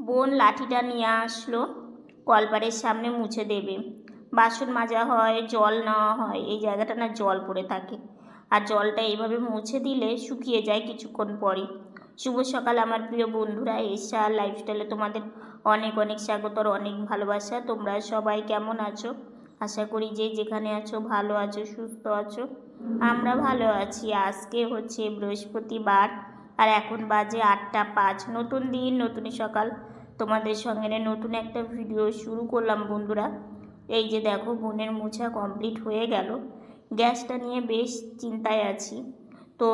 বোন লাঠিটা নিয়ে আসলো, কলপারের সামনে মুছে দেবে। বাসন মাজা হয়, জল নেওয়া হয়, এই জায়গাটা না জল পড়ে থাকে, আর জলটা এইভাবে মুছে দিলে শুকিয়ে যায় কিছুক্ষণ পরই। শুভ সকাল আমার প্রিয় বন্ধুরা, এশা লাইফস্টাইলে তোমাদের অনেক অনেক স্বাগত, অনেক ভালোবাসা। তোমরা সবাই কেমন আছো? আশা করি যে যেখানে আছো ভালো আছো, সুস্থ আছো। আমরা ভালো আছি। আজকে হচ্ছে বৃহস্পতিবার, আর এখন বাজে 8টা 5। নতুন দিন, নতুন সকাল, তোমাদের সঙ্গে নতুন একটা ভিডিও শুরু করলাম বন্ধুরা। এই যে দেখো, বোনের মোছা কমপ্লিট হয়ে গেল। গ্যাসটা নিয়ে বেশ চিন্তায় আছি। তো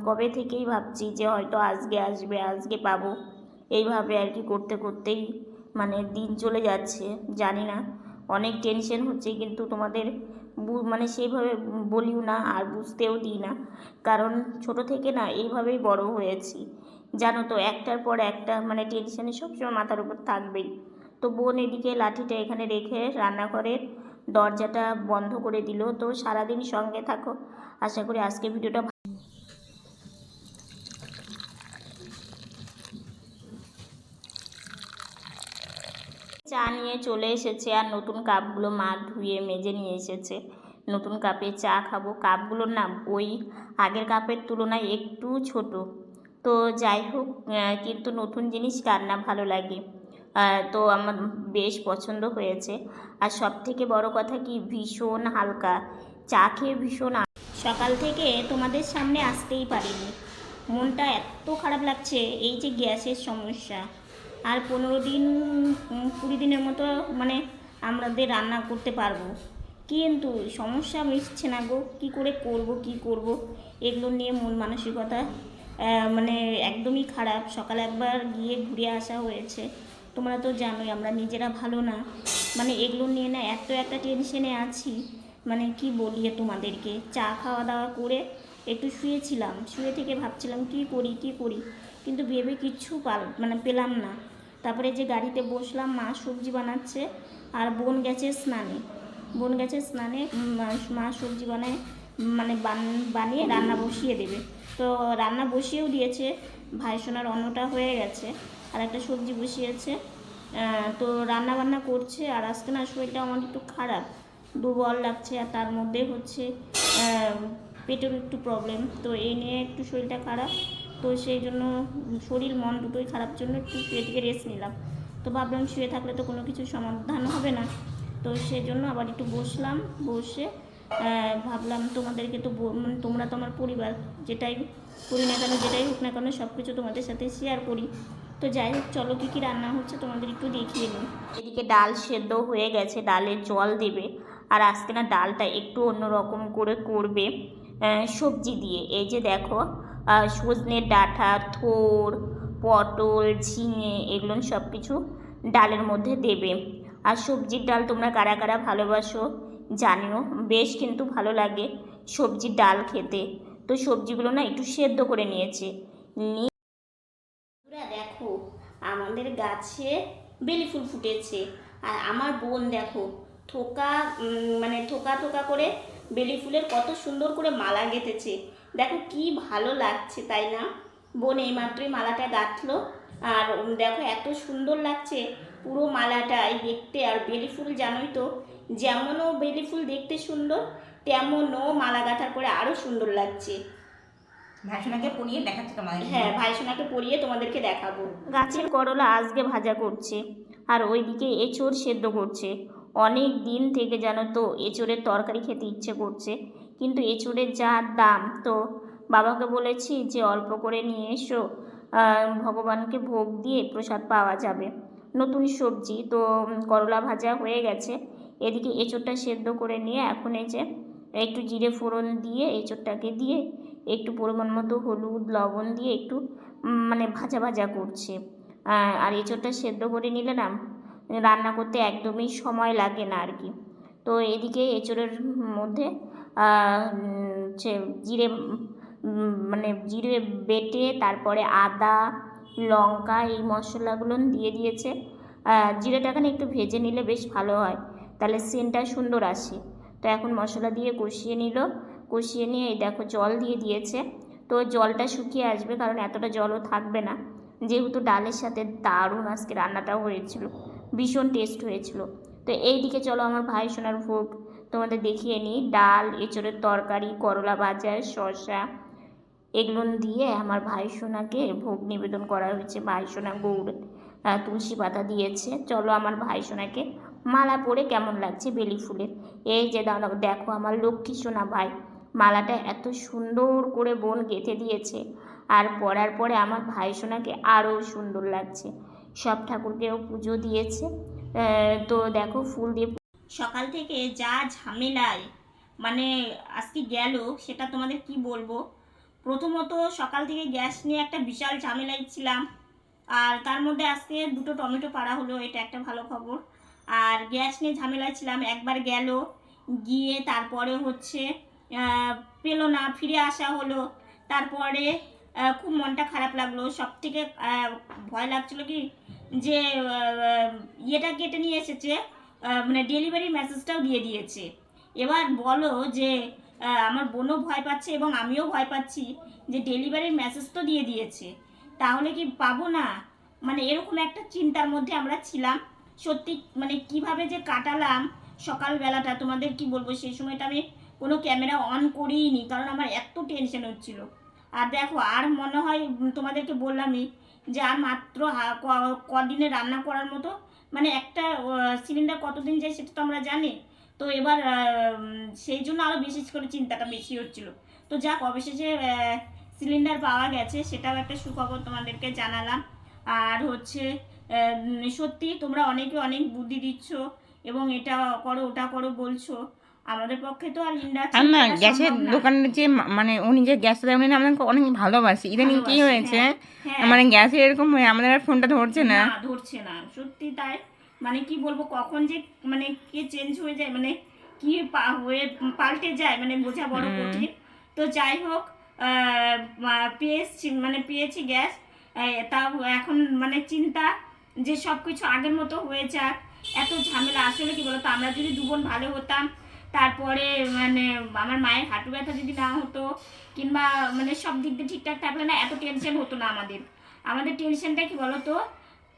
কবে থেকেই ভাবছি যে হয়তো আজকে আসবে, আজকে পাবো, এইভাবে আর কি করতে করতেই মানে দিন চলে যাচ্ছে। জানি না, অনেক টেনশন হচ্ছে, কিন্তু তোমাদের মানে সেইভাবে বলিও না আর বুঝতেও দিই না, কারণ ছোট থেকে না এইভাবেই বড় হয়েছি, জানো তো, একটার পর একটা মানে টেনশানে সবসময় মাথার উপর থাকবেই। তো বোন এদিকে লাঠিটা এখানে রেখে রান্নাঘরের দরজাটা বন্ধ করে দিল। তো সারাদিন সঙ্গে থাকো, আশা করি আজকে ভিডিওটা। চা নিয়ে চলে এসেছে, আর নতুন কাপগুলো মা ধুয়ে মেজে নিয়ে এসেছে। নতুন কাপে চা খাবো। কাপগুলোর নাম ওই আগের কাপের তুলনায় একটু ছোট। তো যাই হোক, কিন্তু নতুন জিনিস কার না ভালো লাগে। তো আমার বেশ পছন্দ হয়েছে। আর সব থেকে বড় কথা কি, ভীষণ হালকা। চা খেয়ে ভীষণ সকাল থেকে তোমাদের সামনে আসতেই পারিনি, মনটা এত খারাপ লাগছে। এই যে গ্যাসের সমস্যা, আর 15 দিন 20 দিনের মতো মানে আমাদের রান্না করতে পারবো, কিন্তু সমস্যা মিটছে না গো। কি করে করব এগুলো নিয়ে মন মানসিকতা মানে একদমই খারাপ। সকালে একবার গিয়ে ঘুরে আসা হয়েছে। তোমরা তো জানোই আমরা নিজেরা ভালো না, মানে এগুলো নিয়ে না এত একটা টেনশনে আছি, মানে কি বলি তোমাদেরকে। চা খাওয়া দাওয়া করে একটু শুয়েছিলাম, শুয়ে থেকে ভাবছিলাম কি করি, কিন্তু ভেবে কিচ্ছু পেলাম না। তারপরে যে গাড়িতে বসলাম, মা সবজি বানাচ্ছে, আর বোন গেছে স্নানে। মা সবজি বানায়, মানে বানিয়ে রান্না বসিয়ে দেবে। তো রান্না বসিয়েও দিয়েছে, ভাইসোনার অন্নটা হয়ে গেছে, আর একটা সবজি বসিয়েছে। তো রান্না বান্না করছে। আর আজকে না শরীরটা আমার একটু খারাপ, দুর্বল লাগছে, আর তার মধ্যে হচ্ছে পেটের একটু প্রবলেম। তো এই নিয়ে একটু শরীরটা খারাপ, তো সেই জন্য শরীর মন দুটোই খারাপ জন্য একটু শুয়ে থেকে রেস্ট নিলাম। তো ভাবলাম শুয়ে থাকলে তো কোনো কিছু সমাধান হবে না, তো সেই জন্য আবার একটু বসলাম। বসে ভাবলাম তোমাদেরকে তো তোমরা তো আমার পরিবার, যেটাই করি না কেন, যেটাই হোক না কেন, সব কিছু তোমাদের সাথে শেয়ার করি। তো যাই হোক, চলো কী রান্না হচ্ছে তোমাদের একটু দেখিয়ে নিই। এদিকে ডাল সেদ্ধ হয়ে গেছে, ডালে জল দেবে। আর আজকে না ডালটা একটু অন্যরকম করে করবে, সবজি দিয়ে। এই যে দেখো, সজনের ডাঁটা, থোড়, পটল, ঝিঙে, এগুলো সব কিছু ডালের মধ্যে দেবে। আর সবজির ডাল তোমরা কারা কারা ভালোবাসো জানিও, বেশ কিন্তু ভালো লাগে সবজির ডাল খেতে। তো সবজিগুলো না একটু সেদ্ধ করে নিয়েছে। দেখো, আমাদের গাছে বেলি ফুল ফুটেছে, আর আমার বোন দেখো থোকা থোকা করে বেলি ফুলের কত সুন্দর করে মালা গেঁথেছে। দেখো কি ভালো লাগছে, তাই না? বোন এইমাত্রই মালাটা গাঁথলো, আর দেখো এত সুন্দর লাগছে পুরো মালাটাই দেখতে। আর বেলি ফুল জানোই তো, যেমনও বেলি ফুল দেখতে সুন্দর, তেমনও মালা গাঁথার পরে আরও সুন্দর লাগছে। ভাইসোনাকে পরিয়ে দেখাচ্ছি তোমাদের। হ্যাঁ, ভাইসোনাকে পরিয়ে তোমাদেরকে দেখাবো। গাছের করলা আজকে ভাজা করছে, আর ওইদিকে এঁচোড় সেদ্ধ করছে। অনেক দিন থেকে জানো তো এঁচোড়ের তরকারি খেতে ইচ্ছে করছে, কিন্তু এঁচোড়ের যা দাম, তো বাবাকে বলেছি যে অল্প করে নিয়ে এসো, ভগবানকে ভোগ দিয়ে প্রসাদ পাওয়া যাবে। নতুন সবজি তো, করলা ভাজা হয়ে গেছে। এদিকে এঁচোড়টা সেদ্ধ করে নিয়ে এখন এই যে একটু জিরে ফোড়ন দিয়ে এঁচোড়টাকে দিয়ে একটু পরিমাণ মতো হলুদ লবণ দিয়ে একটু মানে ভাজা ভাজা করছে। আর এঁচোড়টা সেদ্ধ করে নিলে না রান্না করতে একদমই সময় লাগে না আর কি। তো এদিকে এঁচোড়ের মধ্যে জিরে জিরে বেটে, তারপরে আদা লঙ্কা এই মশলাগুলো দিয়ে দিয়েছে। জিরেটাখানে একটু ভেজে নিলে বেশ ভালো হয়, তাহলে সেন্টটা সুন্দর আসে। তো এখন মশলা দিয়ে কষিয়ে নিল, কষিয়ে নিয়ে এই দেখো জল দিয়ে দিয়েছে। তো জলটা শুকিয়ে আসবে, কারণ এতটা জলও থাকবে না। যেহেতু ডালের সাথে দারুণ আজকে রান্নাটাও হয়েছিল, ভীষণ টেস্ট হয়েছিল। তো এইদিকে চলো আমার ভাই সোনার ভোগ তোমাদের দেখিয়ে নিই। ডাল, এঁচোড়ের তরকারি, করলা ভাজা, শসা, এগুলো দিয়ে আমার ভাই সোনাকে ভোগ নিবেদন করা হয়েছে। ভাই সোনা গৌড় তুলসী পাতা দিয়েছে। চলো আমার ভাই সোনাকে মালা পরে কেমন লাগছে বেলি ফুলের। এই যে দাঁড়াও, দেখো আমার লক্ষ্মী সোনা ভাই মালাটা এত সুন্দর করে বোন গেঁথে দিয়েছে, আর পরার পরে আমার ভাই সোনাকে আরও সুন্দর লাগছে। সব ঠাকুরকেও পুজো দিয়েছে। তো দেখো ফুল দিয়ে সকাল থেকে যা ঝামেলায় মানে আজকে গেল সেটা তোমাদের কি বলবো। প্রথমত সকাল থেকে গ্যাস নিয়ে একটা বিশাল ঝামেলায় ছিলাম, আর তার মধ্যে আজকে 2টো টমেটো পাড়া হলো, এটা একটা ভালো খবর। আর গ্যাস নিয়ে ঝামেলায় ছিলাম, একবার গেল, গিয়ে তারপরে হচ্ছে পেলো না, ফিরে আসা হলো। তারপরে খুব মনটা খারাপ লাগলো। সব থেকে ভয় লাগছিল কি যে ইয়েটা কেটে নিয়ে এসেছে, মানে ডেলিভারি মেসেজটাও দিয়ে দিয়েছে। এবার বলো যে আমার বোনও ভয় পাচ্ছে এবং আমিও ভয় পাচ্ছি যে ডেলিভারির মেসেজ তো দিয়ে দিয়েছে, তাহলে কি পাবো না, মানে এরকম একটা চিন্তার মধ্যে আমরা ছিলাম। সত্যি মানে কিভাবে যে কাটালাম সকালবেলাটা তোমাদের কি বলবো। সেই সময়টা আমি কোনো ক্যামেরা অন করিনি, কারণ আমার এত টেনশন হচ্ছিল। আর দেখো আর মনে হয় তোমাদেরকে বললামই যে আর মাত্র কদিনে রান্না করার মতো, মানে একটা সিলিন্ডার কতদিন যায় সেটা তো আমরা জানি। তো এবার সেই জন্য আরও বিশেষ করে চিন্তাটা বেশি হচ্ছিল। তো যাক অবশেষে সিলিন্ডার পাওয়া গেছে, সেটাও একটা সুখবর তোমাদেরকে জানালাম। আর হচ্ছে সত্যি তোমরা অনেকে অনেক বুদ্ধি দিচ্ছ এবং এটা করো ওটা করো বলছো, আমাদের পক্ষে তো আর আর না ইন্ডাকশন গ্যাসের দোকানের যে মানে উনি যে গ্যাসটা দেয় উনি না আমাদেরকে অনেক ভালোবাসি। ইদানিং কি হয়েছে মানে গ্যাসে এরকম হয়ে আমাদের আর ফোনটা ধরছে না, ধরছে না, সত্যি তাই। মানে কি বলবো কখন যে মানে কে চেঞ্জ হয়ে যায়, মানে কি হয়ে পাল্টে যায়, মানে বোঝা বড় কঠিন। তো যাই হোক পেয়েছি গ্যাস। তাও এখন মানে চিন্তা যে সব কিছু আগের মতো হয়ে যাক। এত ঝামেলা আসলে কি বলতো, আমরা যদি 2 বোন ভালো হতাম, তারপরে মানে আমার মায়ের হাঁটু ব্যথা যদি না হতো, কিংবা মানে সব দিক দিয়ে ঠিকঠাক থাকলে না এত টেনশন হতো না আমাদের। আমাদের টেনশনটা কি বলতো,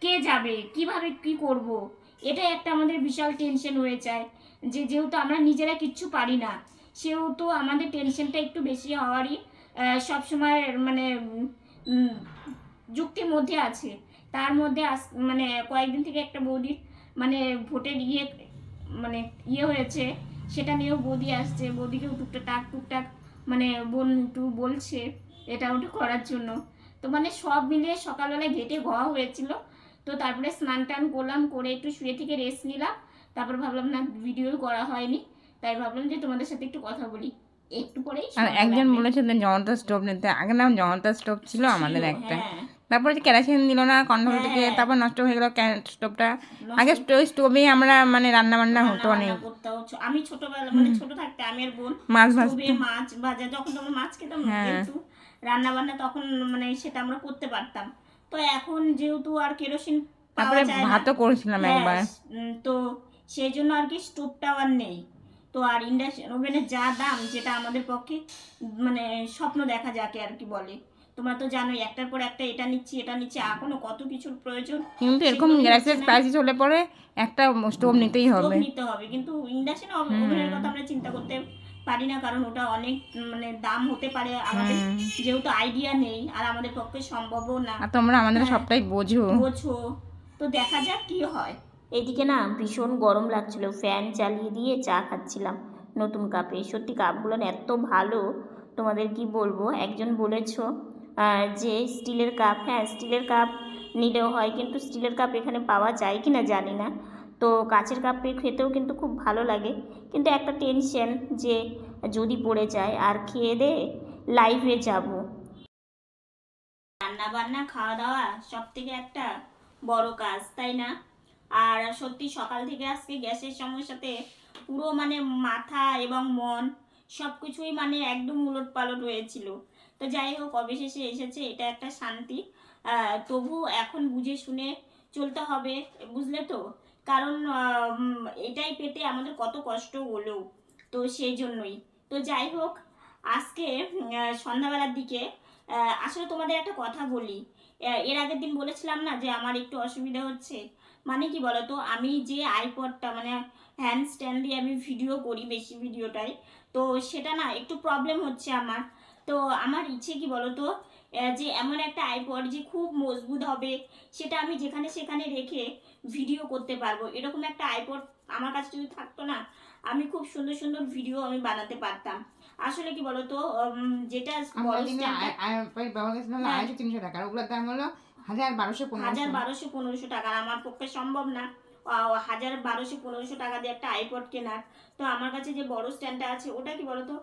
কে যাবে, কিভাবে কি করব, এটাই একটা আমাদের বিশাল টেনশন হয়ে যায়। যেহেতু আমরা নিজেরা কিচ্ছু পারি না, সেহেতু আমাদের টেনশনটা একটু বেশি হওয়ারই সবসময় মানে যুক্তির মধ্যে আছে। তার মধ্যে মানে কয়েকদিন থেকে একটা বৌদির মানে ভোটের মানে হয়েছে, সেটা নিয়েও বৌদি আসছে, বৌদিকেও টুকটাক মানে বোন একটু বলছে এটা ওটা করার জন্য। তো মানে সব মিলিয়ে সকালবেলায় ঘেটে ঘোয়া হয়েছিল। তো তারপরে স্নান টান করলাম, করে একটু শুয়ে থেকে রেস্ট নিলাম। তারপর ভাবলাম না ভিডিও করা হয়নি, তাই ভাবলাম যে তোমাদের সাথে একটু কথা বলি। একটু পরেই আর একজন বলেছিলেন জনতা স্টোভ নিতে, আগে নাম জনতা স্টোভ ছিল আমাদের একটা, তারপরে যে কেরাসিন দিল না কন্ট্রোল থেকে, তারপর নষ্ট হয়ে গেল স্টোভটা। আগে স্টোভেই আমরা মানে রান্না বান্না হতো অনেক। আমি ছোটবেলা মানে ছোট থাকতে আমি আর বোন মাছ ভাজা যখন তোমরা মাছ খেতাম যেহেতু রান্না বান্না তখন মানে সেটা আমরা করতে পারতাম। তো এখন যেহেতু আর কেরোসিন পাওয়া যায় না, ভাতও করেছিলাম একবার, তো সেই জন্য আর কি স্টোভটাও আর নেই। তো আর ইন্ডাকশন ওভেনের যা দাম, যেটা আমাদের পক্ষে মানে স্বপ্ন দেখা যাকে আর কি বলে। তোমরা তো জানোই একটার পর একটা এটা নিচ্ছি এখনো কত কিছুর প্রয়োজন। কিন্তু এরকম গ্যাসের ক্রাইসিস হলে পরে একটা স্টোভ নিতে হবে, কিন্তু ইন্ডাকশন ওভেনের কথা আমরা চিন্তা করতে পারি না, কারণ ওটা অনেক মানে দাম হতে পারে। আমাদের যেহেতু আইডিয়া নেই আর আমাদের পক্ষে সম্ভবও না, আর তোমরা আমাদের সবটাই বোঝো। তো দেখা যাক কি হয়। এদিকে না ভীষণ গরম লাগছিল, ফ্যান চালিয়ে দিয়ে চা খাচ্ছিলাম নতুন কাপে। সত্যি কাপগুলো এত ভালো, তোমাদের কি বলবো। একজন বলেছো যে স্টিলের কাপ, হ্যাঁ স্টিলের কাপ নিলেও হয়, কিন্তু স্টিলের কাপ এখানে পাওয়া যায় কি না জানি না। তো কাচের কাপে খেতেও কিন্তু খুব ভালো লাগে, কিন্তু একটা টেনশন যে যদি পড়ে যায়। আর খেয়ে দে লাইভে যাব, রান্না বান্না খাওয়া দাওয়া সব থেকে একটা বড় কাজ, তাই না? আর সত্যি সকাল থেকে আজকে গ্যাসের সমস্যাতে পুরো মানে মাথা এবং মন সব কিছুই মানে একদম উলট পালট হয়েছিল। তো যাই হোক অবশেষে এসেছে, এটা একটা শান্তি। তবু এখন বুঝে শুনে চলতে হবে, বুঝলে তো, কারণ এটাই পেতে আমাদের কত কষ্ট হলো, তো সেই জন্যই। তো যাই হোক আজকে সন্ধ্যাবেলার দিকে আসলে তোমাদের একটা কথা বলি, এর আগের দিন বলেছিলাম না যে আমার একটু অসুবিধা হচ্ছে, মানে কি বলতো, আমি যে আইপডটা মানে হ্যান্ড স্ট্যান্ড দিয়ে আমি ভিডিও করি বেশি ভিডিওটাই, তো সেটা না একটু প্রবলেম হচ্ছে আমার। তো আমার ইচ্ছে কি বলতো, যে এমন একটা আইপড যে খুব মজবুত হবে, সেটা আমি যেখানে সেখানে রেখে ভিডিও করতে পারবো, এরকম একটা আইপড আমার কাছে যদি থাকতো না, আমি খুব সুন্দর সুন্দর ভিডিও আমি বানাতে পারতাম। আসলে কি বলতো, যেটা আমরা বড় কিন্তু স্ট্যান্ডটা ব্যবহার করেছিলাম হ্যাঁ 250-300 টাকার, ওগুলোর দাম হলো 1000, 1200, 1500। 1000, 1200, 1500 টাকা, আমার পক্ষে সম্ভব না 1000, 1200, 1500 টাকা দিয়ে একটা আইপড কেনার। তো আমার কাছে যে বড় স্ট্যান্ডটা আছে ওটা কি বলতো,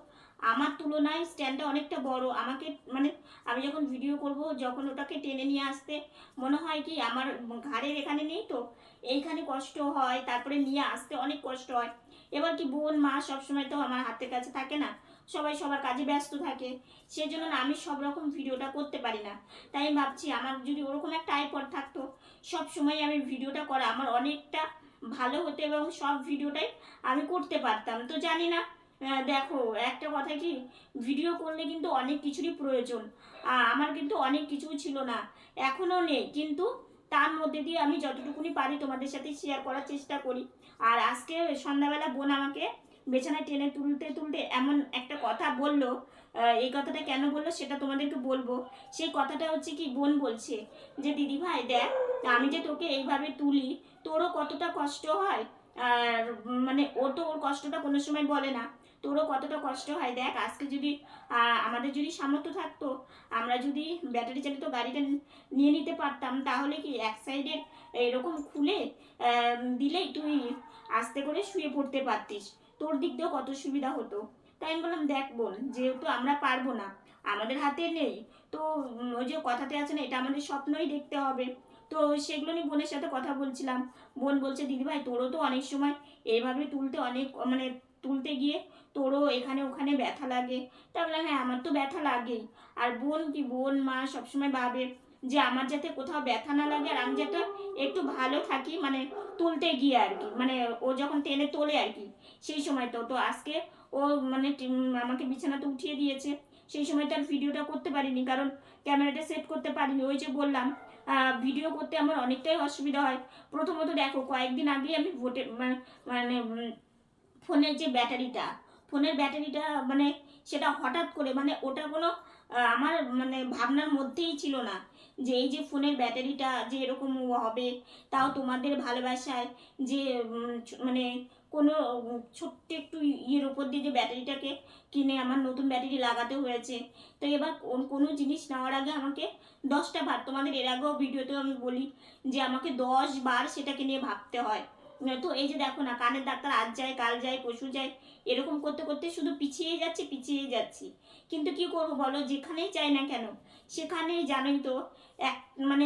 আমার তুলনায় স্ট্যান্ডটা অনেকটা বড়, আমাকে মানে আমি যখন ভিডিও করব, যখন ওটাকে টেনে নিয়ে আসতে মনে হয় কি আমার ঘাড়ের এখানে নেই তো, এইখানে কষ্ট হয়, তারপরে নিয়ে আসতে অনেক কষ্ট হয়। এবার কি বোন মা সবসময় তো আমার হাতের কাছে থাকে না, সবাই সবার কাজে ব্যস্ত থাকে, সেজন্য না আমি সব রকম ভিডিওটা করতে পারি না। তাই আমি ভাবছি আমার যদি ওরকম একটা আইপড থাকতো, সব সময় আমি ভিডিওটা করা আমার অনেকটা ভালো হতো এবং সব ভিডিওটাই আমি করতে পারতাম। তো জানি না, দেখো একটা কথা কি, ভিডিও করলে কিন্তু অনেক কিছুরই প্রয়োজন। আমার কিন্তু অনেক কিছু ছিল না, এখনও নেই, কিন্তু তার মধ্যে দিয়ে আমি যতটুকুনি পারি তোমাদের সাথে শেয়ার করার চেষ্টা করি। আর আজকে সন্ধ্যাবেলা বোন আমাকে বিছানায় টেনে তুলতে তুলতে এমন একটা কথা বললো, এই কথাটা কেন বললো সেটা তোমাদেরকে বলবো। সেই কথাটা হচ্ছে কি, বোন বলছে যে দিদি ভাই দেখ, আমি যে তোকে এইভাবে তুলি, তোরও কতটা কষ্ট হয়, আর মানে ও তো ওর কষ্টটা কোনো সময় বলে না, তোরও কতটা কষ্ট হয় দেখ। আজকে যদি আমাদের যদি সামর্থ্য থাকতো, আমরা যদি ব্যাটারি চালিত গাড়িটা নিয়ে নিতে পারতাম, তাহলে কি এক সাইডে এরকম খুলে দিলেই তুই আস্তে করে শুয়ে পড়তে পারতিস, তোর দিক দিয়েও কত সুবিধা হতো। তাই আমি বললাম দেখ বোন, যেহেতু আমরা পারবো না, আমাদের হাতে নেই, তো ওই যে কথাতে আছে না, এটা আমাদের স্বপ্নই দেখতে হবে। তো সেগুলো নিয়ে বোনের সাথে কথা বলছিলাম। বোন বলছে দিদিভাই তোরও তো অনেক সময় এইভাবে তুলতে অনেক মানে তুলতে গিয়ে তোরও এখানে ওখানে ব্যথা লাগে। তা বললাম হ্যাঁ আমার তো ব্যথা লাগেই। আর বোন কি, বোন মা সবসময় ভাবে যে আমার যাতে কোথাও ব্যথা না লাগে, আর আমি যাতে একটু ভালো থাকি, মানে তুলতে গিয়ে আর কি, মানে ও যখন টেনে তোলে আর কি, সেই সময় তো তো আজকে ও মানে আমাকে বিছানাতে উঠিয়ে দিয়েছে, সেই সময় তার ভিডিওটা করতে পারিনি, কারণ ক্যামেরাটা সেট করতে পারিনি। ওই যে বললাম ভিডিও করতে আমার অনেকটাই অসুবিধা হয়। প্রথমত দেখো কয়েকদিন আগেই আমি মানে ফোনের যে ব্যাটারিটা, ফোনের ব্যাটারিটা মানে সেটা হঠাৎ করে, মানে ওটা কোনো আমার মানে ভাবনার মধ্যেই ছিল না যে এই যে ফোনের ব্যাটারিটা যে এরকম হবে, তাও তোমাদের ভালোবাসায়, যে মানে কোনো ছোট্ট একটু ইয়ের ওপর দিয়ে যে ব্যাটারিটাকে কিনে আমার নতুন ব্যাটারি লাগাতে হয়েছে। তো এবার কোনো জিনিস নেওয়ার আগে আমাকে 10টা বার, তোমাদের এর আগেও ভিডিওতেও আমি বলি যে আমাকে 10 বার সেটাকে নিয়ে ভাবতে হয়। তো এই যে দেখো না, কানের ডাক্তার আজ যায় কাল যায় পশু যায়, এরকম করতে করতে শুধু পিছিয়ে যাচ্ছি। কিন্তু কি করব বলো, যেখানেই যাই না কেন সেখানেই জানোই তো এক মানে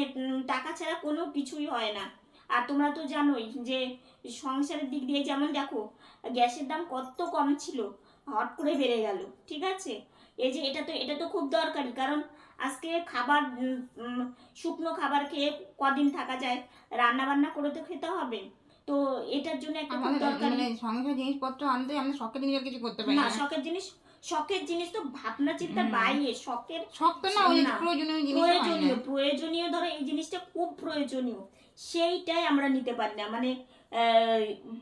টাকা ছাড়া কোনো কিছুই হয় না। আর তোমরা তো জানোই যে সংসারের দিক দিয়ে যেমন দেখো, গ্যাসের দাম কত কম ছিল, হট করে বেড়ে গেল, ঠিক আছে। এই যে এটা তো খুব দরকারি, কারণ আজকে খাবার শুকনো খাবার খেয়ে কদিন থাকা যায়, রান্না বান্না করে তো খেতে হবে। তো এটার জন্য একটা খুব আমাদের দরকারি। মানে সংসার জিনিসপত্র আনতে আমরা শখের জিনিস আর কিছু করতে পারি না না। শখের জিনিস তো ভাবনা চিন্তার বাইরে, শখের শখ তো না, ওই না, প্রয়োজনীয় জিনিস প্রয়োজনীয় ধরো এই জিনিসটা খুব প্রয়োজনীয়, সেইটাই আমরা নিতে পারি না। মানে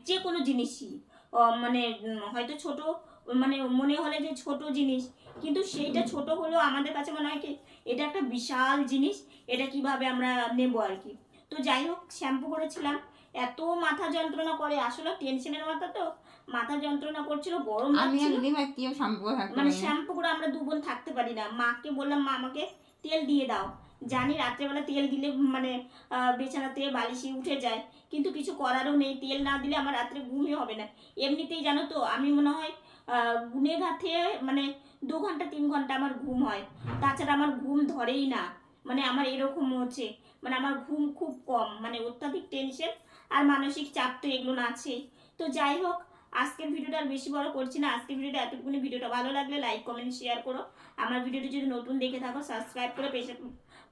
যে কোনো জিনিসই মানে হয়তো ছোট, মানে মনে হলে যে ছোট জিনিস, কিন্তু সেইটা ছোট হলেও আমাদের কাছে মনে হয় কি এটা একটা বিশাল জিনিস, এটা কিভাবে আমরা নেব আর কি। তো যাই হোক, শ্যাম্পু করেছিলাম, এত মাথা যন্ত্রণা করে, আসলে টেনশনের মাথা তো, মাথা যন্ত্রণা করছিল, গরম আমি লাগছিল, দিদি ভাই কেউ শ্যাম্পু থাকতে মানে পারি না। শ্যাম্পু করে আমরা দু বোন থাকতে পারি না। মাকে বললাম মা আমাকে তেল দিয়ে দাও, জানি রাত্রেবেলা তেল দিলে মানে বিছানাতে বালিশে উঠে যায়, কিন্তু কিছু করারও নেই, তেল না দিলে আমার রাত্রে ঘুমই হবে না। এমনিতেই জানো তো আমি মনে হয় গুনে গাঁথে মানে 2 ঘন্টা 3 ঘন্টা আমার ঘুম হয়, তাছাড়া আমার ঘুম ধরেই না। মানে আমার এরকম হচ্ছে, মানে আমার ঘুম খুব কম, মানে অত্যাধিক টেনশন আর মানসিক চাপ তো এগুলো আছেই। তো যাই হোক, আজকের ভিডিওটা আর বেশি বড় করছি না, আজকের ভিডিওটা এতটুকুনি। ভিডিওটা ভালো লাগলে লাইক কমেন্ট শেয়ার করো, আমার ভিডিওটি যদি নতুন দেখে থাকো সাবস্ক্রাইব করে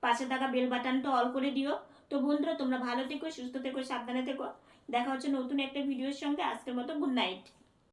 পাশে থাকা বেল বাটনটা অল করে দিও। তো বন্ধুরা তোমরা ভালো থেকো, সুস্থ থেকো, সাবধানে থেকো, দেখা হচ্ছে নতুন একটা ভিডিওর সঙ্গে। আজকের মতো গুড নাইট।